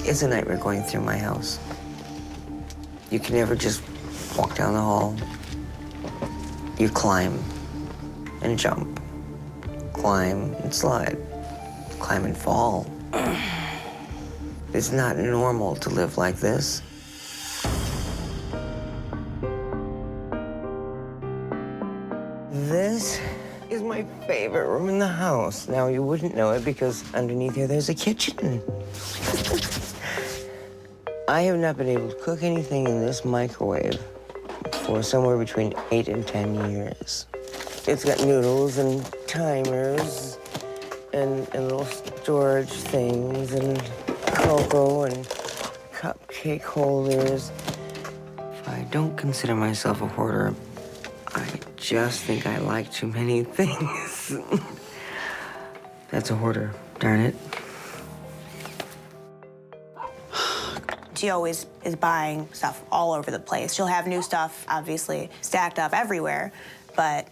It's a nightmare going through my house. You can never just walk down the hall. You climb and jump, climb and slide, climb and fall. It's not normal to live like this. This is my favorite room in the house. Now, you wouldn't know it because underneath here there's a kitchen. I have not been able to cook anything in this microwave for somewhere between 8 and 10 years. It's got noodles and timers and little storage things and cocoa and cupcake holders. I don't consider myself a hoarder. I just think I like too many things. That's a hoarder, darn it. She always is buying stuff all over the place. She'll have new stuff, obviously, stacked up everywhere, but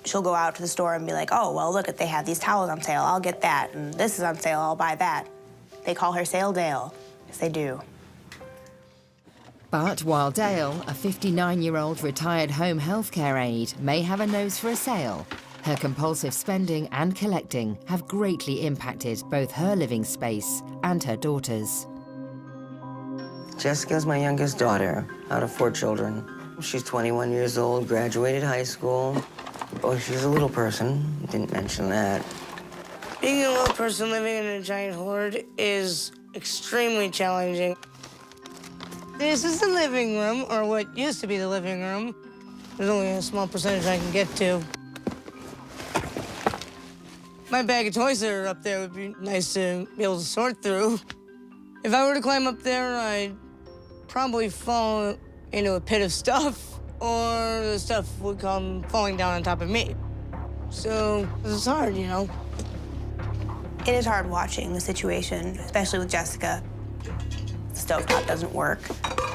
she'll go out to the store and be like, oh, well, look, they have these towels on sale. I'll get that. And this is on sale. I'll buy that. They call her Sale Dale. Yes, they do. But while Dale, a 59-year-old retired home healthcare aide, may have a nose for a sale, her compulsive spending and collecting have greatly impacted both her living space and her daughters. Jessica's my youngest daughter, out of 4 children. She's 21 years old, graduated high school. Oh, she's a little person. Didn't mention that. Being a little person living in a giant hoard is extremely challenging. This is the living room, or what used to be the living room. There's only a small percentage I can get to. My bag of toys that are up there would be nice to be able to sort through. If I were to climb up there, I'd probably fall into a pit of stuff, or the stuff would come falling down on top of me. So it's hard, you know? It is hard watching the situation, especially with Jessica. The stovetop doesn't work.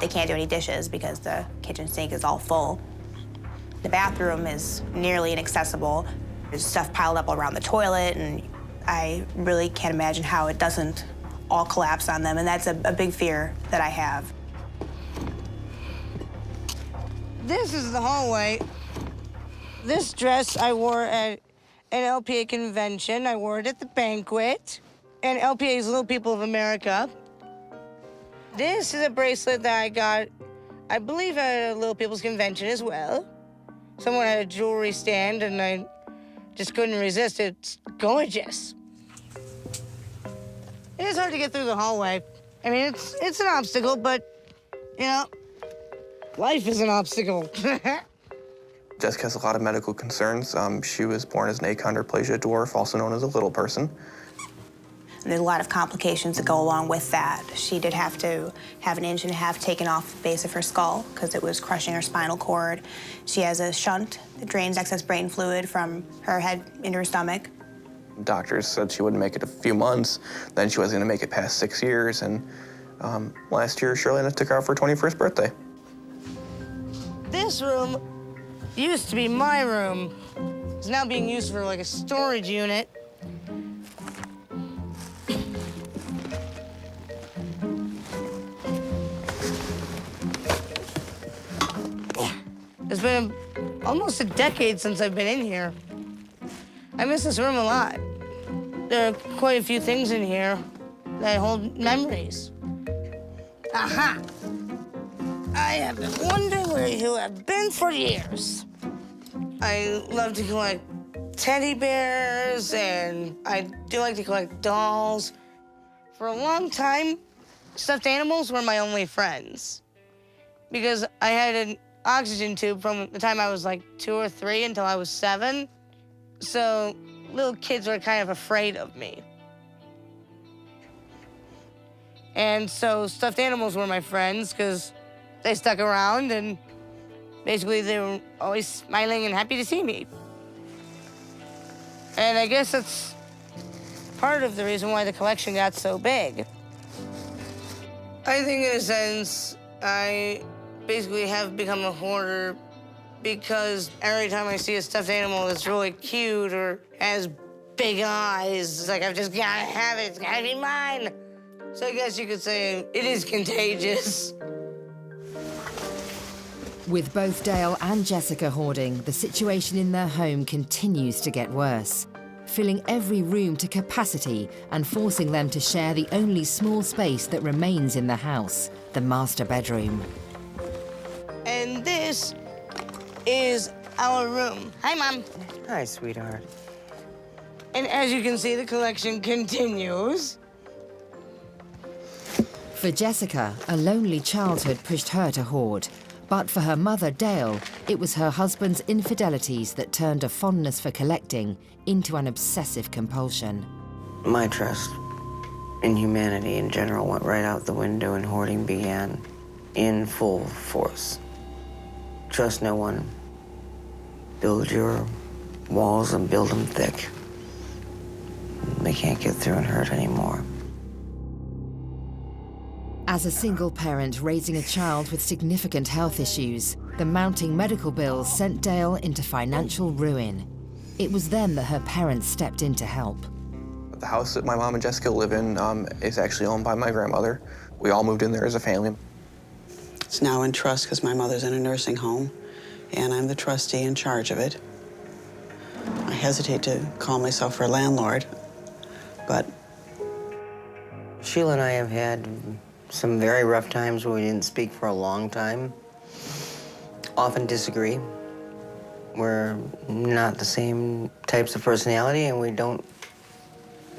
They can't do any dishes because the kitchen sink is all full. The bathroom is nearly inaccessible. There's stuff piled up around the toilet, and I really can't imagine how it doesn't all collapse on them, and that's a big fear that I have. This is the hallway. This dress I wore at an LPA convention. I wore it at the banquet. And LPA is Little People of America. This is a bracelet that I got, I believe, at a Little People's convention as well. Someone had a jewelry stand, and I just couldn't resist it. It's gorgeous. It is hard to get through the hallway. I mean, it's an obstacle, but, you know, life is an obstacle. Jessica has a lot of medical concerns. She was born as an achondroplasia dwarf, also known as a little person. And there's a lot of complications that go along with that. She did have to have 1.5 inches taken off the base of her skull because it was crushing her spinal cord. She has a shunt that drains excess brain fluid from her head into her stomach. Doctors said she wouldn't make it a few months, then she was gonna make it past 6 years, and last year, Shirley and I took her out for her 21st birthday. This room used to be my room. It's now being used for like a storage unit. It's been almost a decade since I've been in here. I miss this room a lot. There are quite a few things in here that hold memories. Aha! I have been wondering where you have been for years. I love to collect teddy bears, and I do like to collect dolls. For a long time, stuffed animals were my only friends because I had an oxygen tube from the time I was like 2 or 3 until I was 7. So little kids were kind of afraid of me. And so stuffed animals were my friends because they stuck around, and basically they were always smiling and happy to see me. And I guess that's part of the reason why the collection got so big. I think in a sense, I basically have become a hoarder because every time I see a stuffed animal that's really cute or has big eyes, it's like, I've just gotta have it, it's gotta be mine. So I guess you could say it is contagious. With both Dale and Jessica hoarding, the situation in their home continues to get worse, filling every room to capacity and forcing them to share the only small space that remains in the house, the master bedroom. And this is our room. Hi, Mom. Hi, sweetheart. And as you can see, the collection continues. For Jessica, a lonely childhood pushed her to hoard. But for her mother, Dale, it was her husband's infidelities that turned a fondness for collecting into an obsessive compulsion. My trust in humanity in general went right out the window and hoarding began in full force. Trust no one. Build your walls and build them thick. They can't get through and hurt anymore. As a single parent raising a child with significant health issues, the mounting medical bills sent Dale into financial ruin. It was then that her parents stepped in to help. The house that my mom and Jessica live in is actually owned by my grandmother. We all moved in there as a family. It's now in trust because my mother's in a nursing home, and I'm the trustee in charge of it. I hesitate to call myself her landlord, but... Sheila and I have had some very rough times where we didn't speak for a long time. Often disagree. We're not the same types of personality, and we don't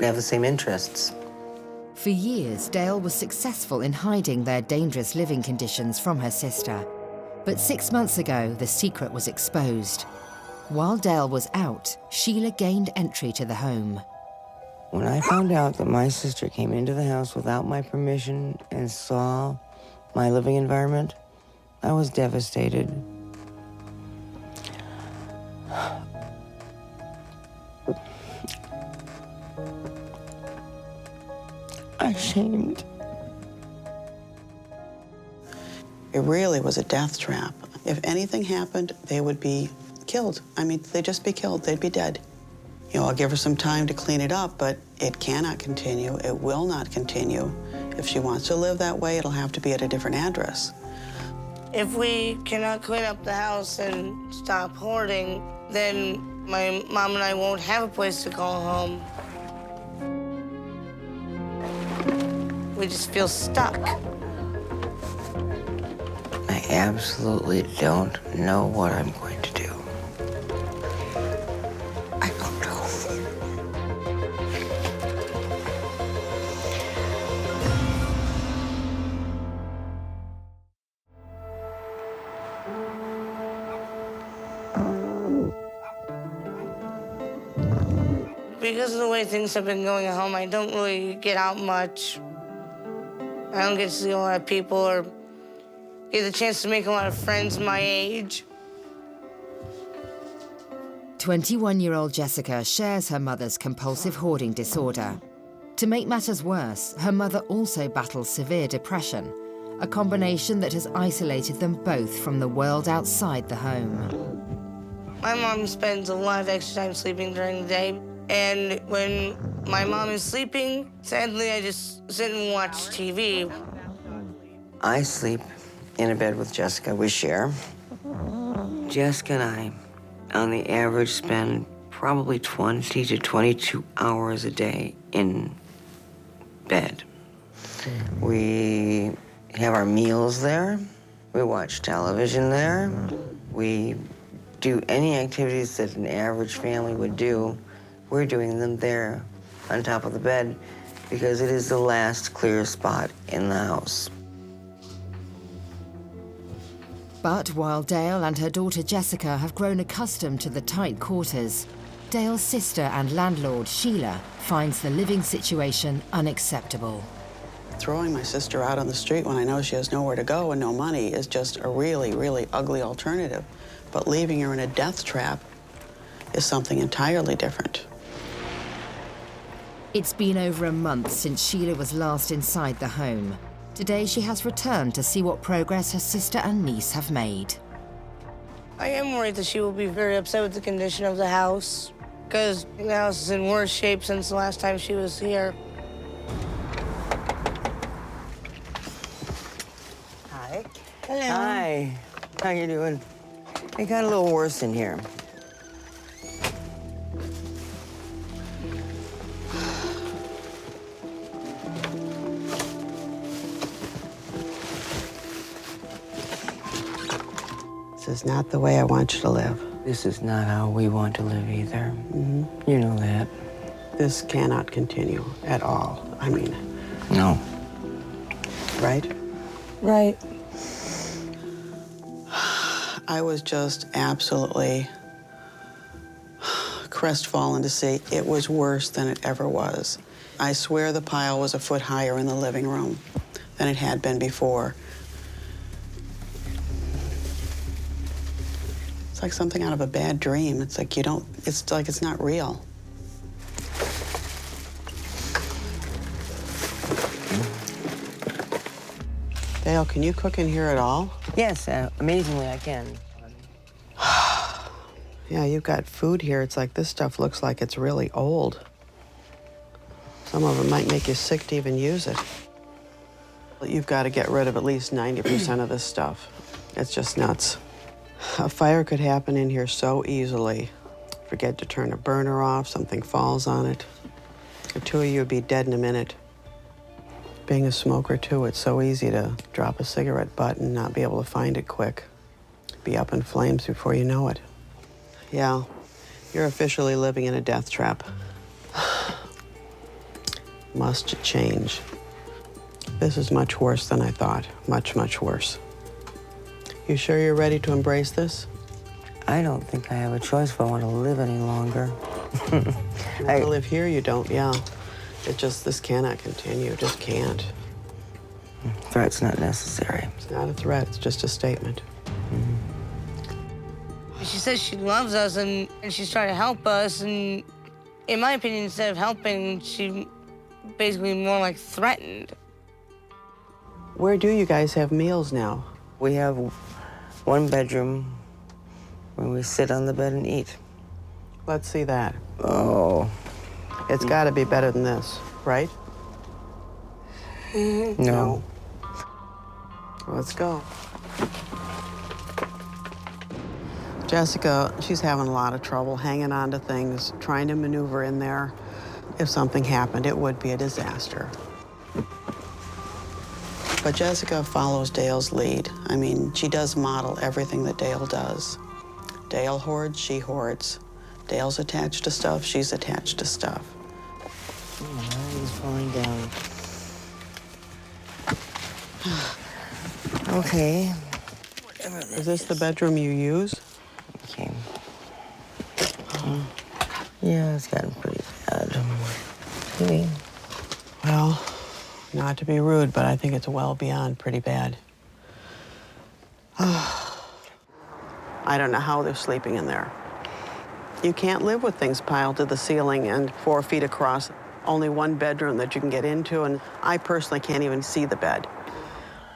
have the same interests. For years, Dale was successful in hiding their dangerous living conditions from her sister. But 6 months ago, the secret was exposed. While Dale was out, Sheila gained entry to the home. When I found out that my sister came into the house without my permission and saw my living environment, I was devastated. Ashamed. It really was a death trap. If anything happened, they would be killed. I mean, they'd just be killed. They'd be dead. You know, I'll give her some time to clean it up, but it cannot continue. It will not continue. If she wants to live that way, it'll have to be at a different address. If we cannot clean up the house and stop hoarding, then my mom and I won't have a place to call home. We just feel stuck. I absolutely don't know what I'm going to do. I don't know. Because of the way things have been going at home, I don't really get out much. I don't get to see a lot of people or get the chance to make a lot of friends my age. 21-year-old Jessica shares her mother's compulsive hoarding disorder. To make matters worse, her mother also battles severe depression, a combination that has isolated them both from the world outside the home. My mom spends a lot of extra time sleeping during the day, and when my mom is sleeping, sadly, I just sit and watch TV. I sleep in a bed with Jessica. We share. Jessica and I, on the average, spend probably 20 to 22 hours a day in bed. We have our meals there. We watch television there. We do any activities that an average family would do. We're doing them there on top of the bed because it is the last clear spot in the house. But while Dale and her daughter Jessica have grown accustomed to the tight quarters, Dale's sister and landlord, Sheila, finds the living situation unacceptable. Throwing my sister out on the street when I know she has nowhere to go and no money is just a really, really ugly alternative. But leaving her in a death trap is something entirely different. It's been over a month since Sheila was last inside the home. Today she has returned to see what progress her sister and niece have made. I am worried that she will be very upset with the condition of the house, because the house is in worse shape since the last time she was here. Hello. Hi. How you doing? It got a little worse in here. This is not the way I want you to live. This is not how we want to live either. You know that. This cannot continue at all. I mean, No. right? Right. I was just absolutely crestfallen to see it was worse than it ever was. I swear the pile was a foot higher in the living room than it had been before. It's like something out of a bad dream. It's like it's like it's not real. Dale, can you cook in here at all? Yes, amazingly I can. Yeah, you've got food here. It's like this stuff looks like it's really old. Some of it might make you sick to even use it. But you've got to get rid of at least 90% of this stuff. It's just nuts. A fire could happen in here so easily. Forget to turn a burner off, something falls on it. The two of you would be dead in a minute. Being a smoker, too, it's so easy to drop a cigarette butt and not be able to find it quick. Be up in flames before you know it. Yeah, you're officially living in a death trap. Must change. This is much worse than I thought. Much, much worse. You sure you're ready to embrace this? I don't think I have a choice if I want to live any longer. I live here, you don't, yeah. This cannot continue, it just can't. Threat's not necessary. It's not a threat, it's just a statement. She says she loves us and she's trying to help us, and in my opinion, instead of helping, she basically more like threatened. Where do you guys have meals now? We have one bedroom where we sit on the bed and eat. Let's see that. Oh. It's got to be better than this, right? No. Let's go. Jessica, she's having a lot of trouble hanging on to things, trying to maneuver in there. If something happened, it would be a disaster. But Jessica follows Dale's lead. I mean, she does model everything that Dale does. Dale hoards, she hoards. Dale's attached to stuff, she's attached to stuff. Oh, he's falling down. Okay. Is this the bedroom you use? Okay. Yeah, it's gotten pretty bad. Maybe. Well, not to be rude, but I think it's well beyond pretty bad. I don't know how they're sleeping in there. You can't live with things piled to the ceiling and 4 feet across. Only one bedroom that you can get into, and I personally can't even see the bed.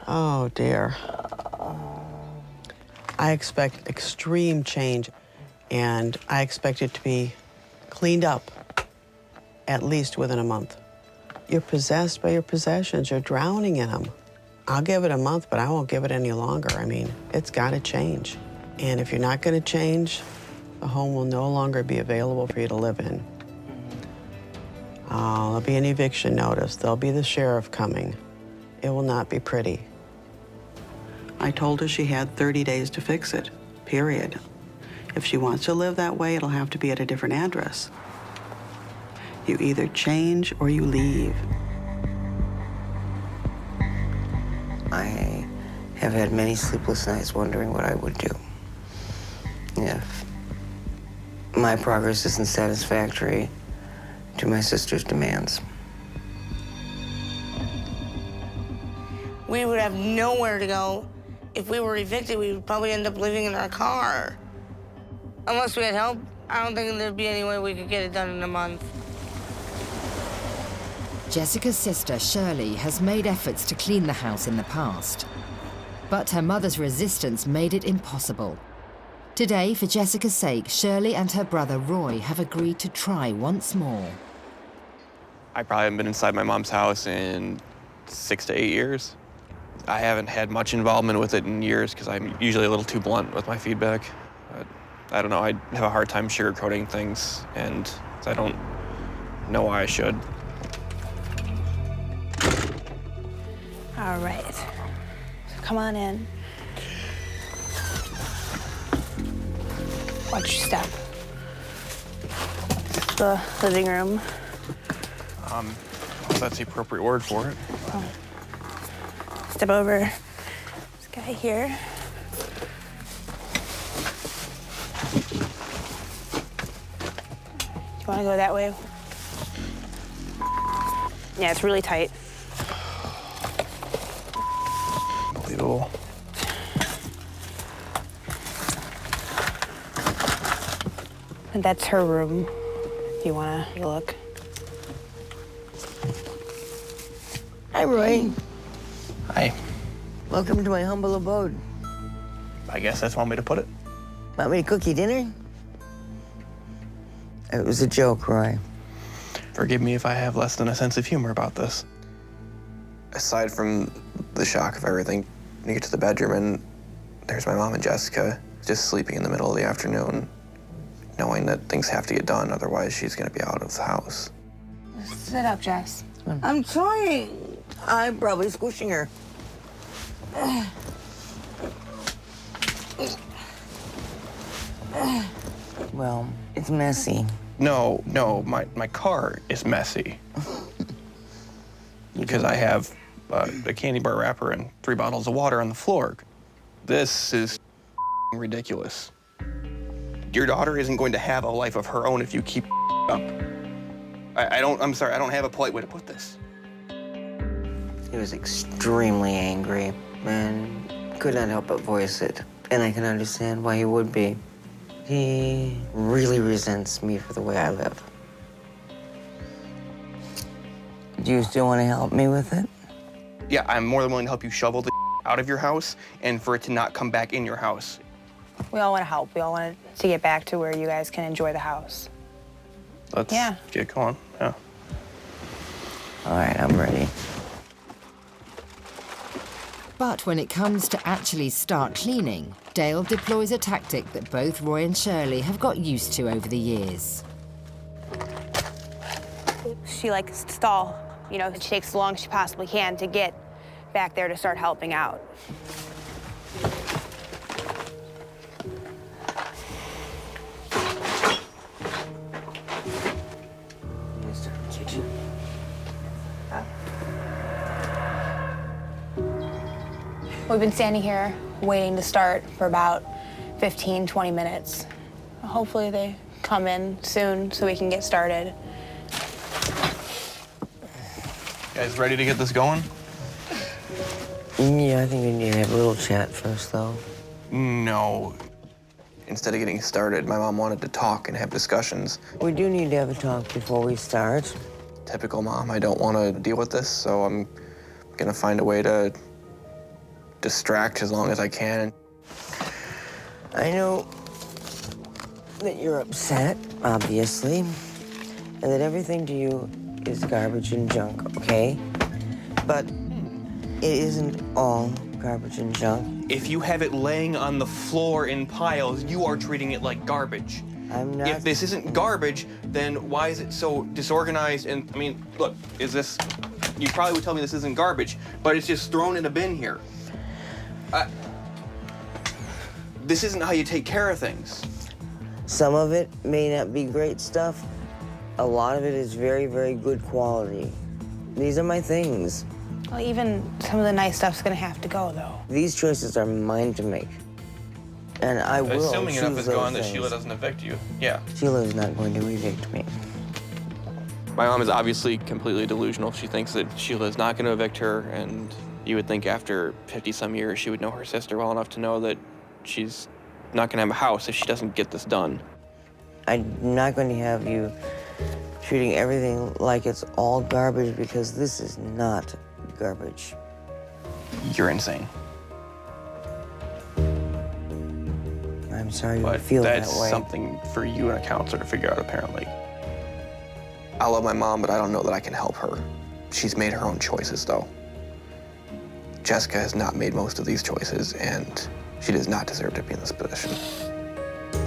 Oh, dear. I expect extreme change, and I expect it to be cleaned up at least within a month. You're possessed by your possessions. You're drowning in them. I'll give it a month, but I won't give it any longer. I mean, it's got to change. And if you're not going to change, the home will no longer be available for you to live in. Oh, there'll be an eviction notice. There'll be the sheriff coming. It will not be pretty. I told her she had 30 days to fix it, period. If she wants to live that way, it'll have to be at a different address. You either change or you leave. I have had many sleepless nights wondering what I would do if my progress isn't satisfactory to my sister's demands. We would have nowhere to go. If we were evicted, we would probably end up living in our car. Unless we had help, I don't think there'd be any way we could get it done in a month. Jessica's sister, Shirley, has made efforts to clean the house in the past. But her mother's resistance made it impossible. Today, for Jessica's sake, Shirley and her brother Roy have agreed to try once more. I probably haven't been inside my mom's house in 6 to 8 years. I haven't had much involvement with it in years because I'm usually a little too blunt with my feedback. But I don't know, I have a hard time sugarcoating things, and I don't know why I should. All right. So come on in. Watch your step. The living room. Well, that's the appropriate word for it. Oh. Step over this guy here. Do you want to go that way? Yeah, it's really tight. Unbelievable. And that's her room, if you want to look. Hi, Roy. Hi. Welcome to my humble abode. I guess that's one way to put it. Want me to cook you dinner? It was a joke, Roy. Forgive me if I have less than a sense of humor about this. Aside from the shock of everything, you get to the bedroom and there's my mom and Jessica just sleeping in the middle of the afternoon, knowing that things have to get done, otherwise she's gonna be out of the house. Sit up, Jess. I'm trying. I'm probably squishing her. Well, it's messy. No, my car is messy. Because I have a candy bar wrapper and 3 bottles of water on the floor. This is ridiculous. Your daughter isn't going to have a life of her own if you keep up. I'm sorry, I don't have a polite way to put this. He was extremely angry and could not help but voice it. And I can understand why he would be. He really resents me for the way I live. Do you still want to help me with it? Yeah, I'm more than willing to help you shovel the out of your house and for it to not come back in your house. We all want to help. We all want to get back to where you guys can enjoy the house. Let's get going, yeah. All right, I'm ready. But when it comes to actually start cleaning, Dale deploys a tactic that both Roy and Shirley have got used to over the years. She likes to stall. You know, she takes as long as she possibly can to get back there to start helping out. Kitchen. We've been standing here waiting to start for about 15, 20 minutes. Hopefully they come in soon so we can get started. You guys ready to get this going? Yeah, I think we need to have a little chat first, though. No. Instead of getting started, my mom wanted to talk and have discussions. We do need to have a talk before we start. Typical mom, I don't want to deal with this, so I'm gonna find a way to distract as long as I can. I know that you're upset, obviously, and that everything to you is garbage and junk, okay? But it isn't all garbage and junk. If you have it laying on the floor in piles, you are treating it like garbage. I'm not. If this isn't garbage, then why is it so disorganized? And I mean, look, is this, you probably would tell me this isn't garbage, but it's just thrown in a bin here. This isn't how you take care of things. Some of it may not be great stuff. A lot of it is very, very good quality. These are my things. Well, even some of the nice stuff's gonna have to go, though. These choices are mine to make. And I will Assuming enough choose is those gone that things. Sheila doesn't evict you. Yeah. Sheila is not going to evict me. My mom is obviously completely delusional. She thinks that Sheila is not going to evict her, and you would think after 50-some years she would know her sister well enough to know that she's not going to have a house if she doesn't get this done. I'm not going to have you treating everything like it's all garbage, because this is not garbage. You're insane. I'm sorry you But feel that that's way. something for you and a counselor to figure out, apparently. I love my mom, but I don't know that I can help her. She's made her own choices, though. Jessica has not made most of these choices, and she does not deserve to be in this position.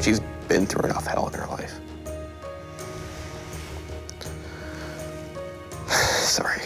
She's been through enough hell in her life. Sorry.